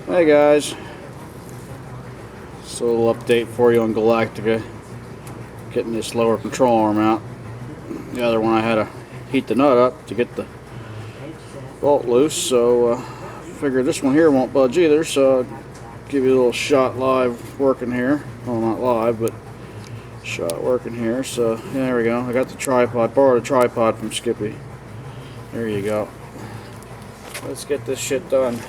Hey guys, so a little update for you on Galactica. Getting this lower control arm out. The other one I had to heat the nut up to get the bolt loose, so figure this one here won't budge either, so I'll give you a little shot live working here. Well, not live, but shot working here. So yeah, there we go. I got the tripod, borrowed a tripod from Skippy. There you go. Let's get this shit done.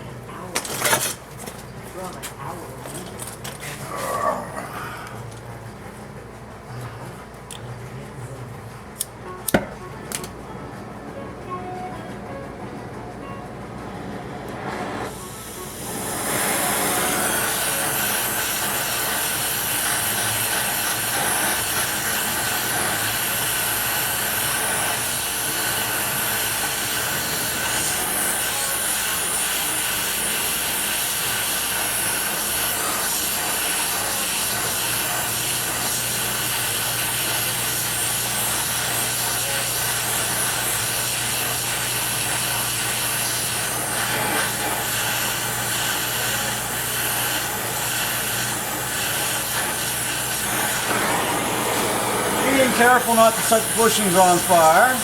Being careful not to set the bushings on fire.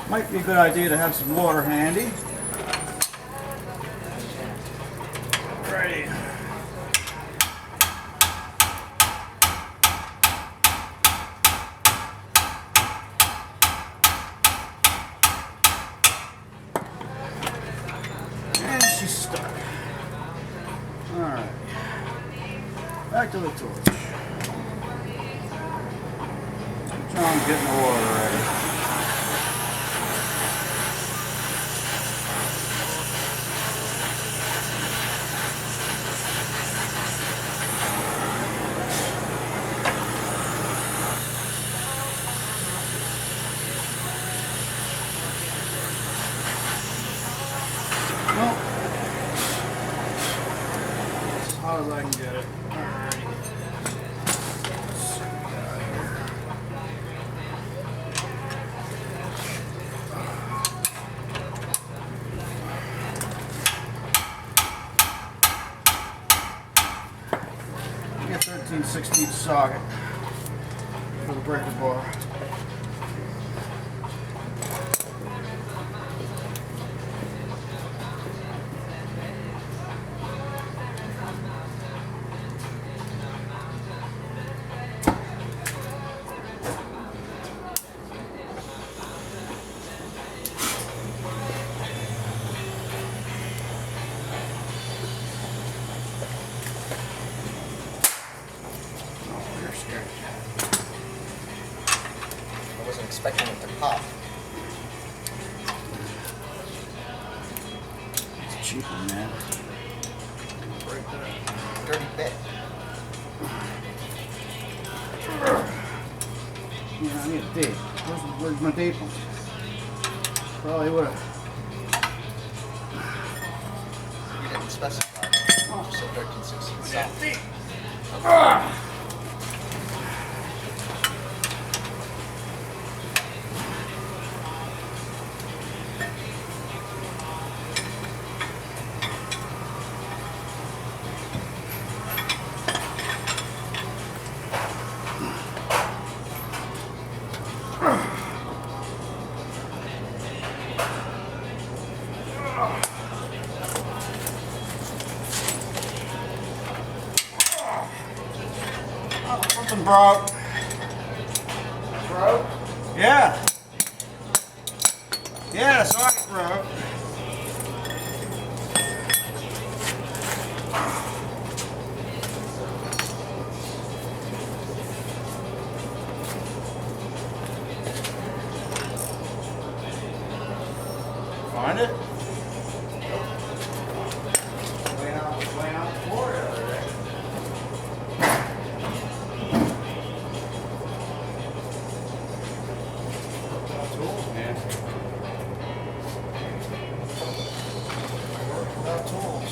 Might be a good idea to have some water handy. Ready. And she's stuck. Alright. Back to the torch. John's getting the water ready. Well, as hot as I can get it. Alrighty. Let's see what we got here. Get 13/16 socket for the breaker bar. I wasn't expecting it to pop. It's a cheap one, man. Break that dirty bit. Yeah, I need a tape. Where's my tape? Probably would have. You didn't specify. Just said 13/16 soft. Something broke. Broke? Yeah. Yeah, the socket broke. Find it? Laying out the floor the other day. Tools, man. Without tools.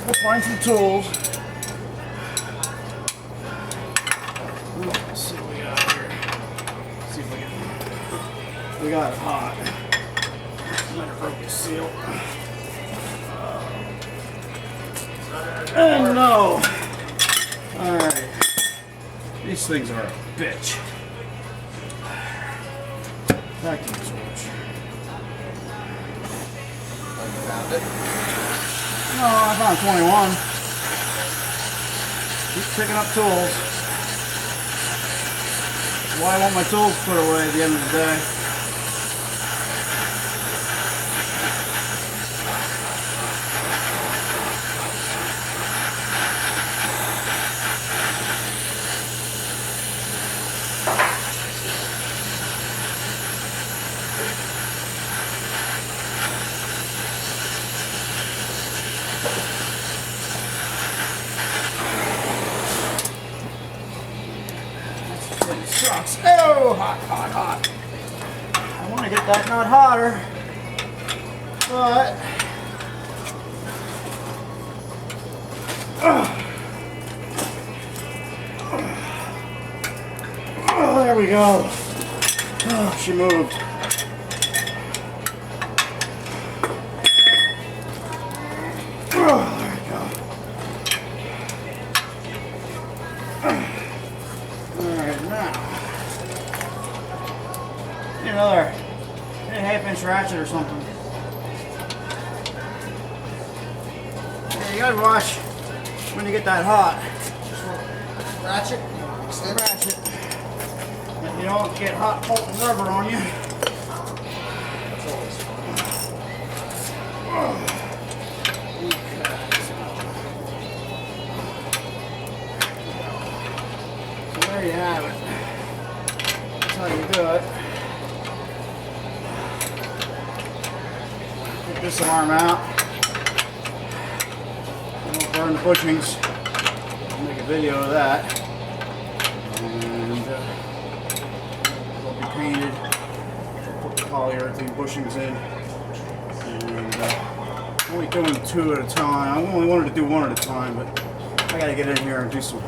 We'll find some tools. Let's see what we got here. See if we can. We got it hot. Might have broke the seal. And no. Alright. These things are a bitch. Vacuum switch. Oh, you found it? No, I found 21. Keep picking up tools. Why I want my tools put away at the end of the day. It sucks. Oh, hot, hot, hot. I want to get that nut hotter, but oh, there we go. Oh, she moved. Oh, there we go. Alright, now need another 1/2-inch ratchet or something. Yeah, you gotta watch when you get that hot. Ratchet? Extend. Ratchet. If you don't get hot molten rubber on you. So there you have it. That's how you do it. Get this arm out. And we'll burn the bushings. I'll make a video of that. And they'll be painted. Put the polyurethane bushings in. And I'm only doing 2 at a time. I only wanted to do 1 at a time, but I gotta get in here and do some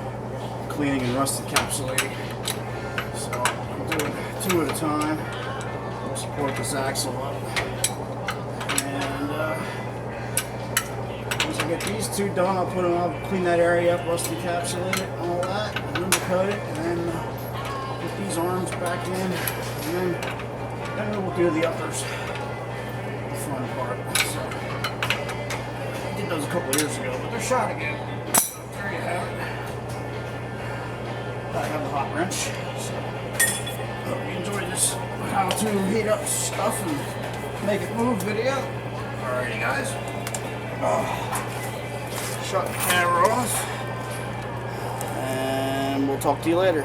cleaning and rust encapsulating. So I'm doing 2 at a time. We'll support this axle up. And once I get these 2 done, I'll clean that area up, rust encapsulate it, all that, and undercoat it, and then put these arms back in, and then we'll do the uppers, the front part. So I did those a couple of years ago, but they're shot again. There you have it. I have the hot wrench. So hope you enjoyed this how to heat up stuff and make it move video. Alrighty guys. Shut the camera off. And we'll talk to you later.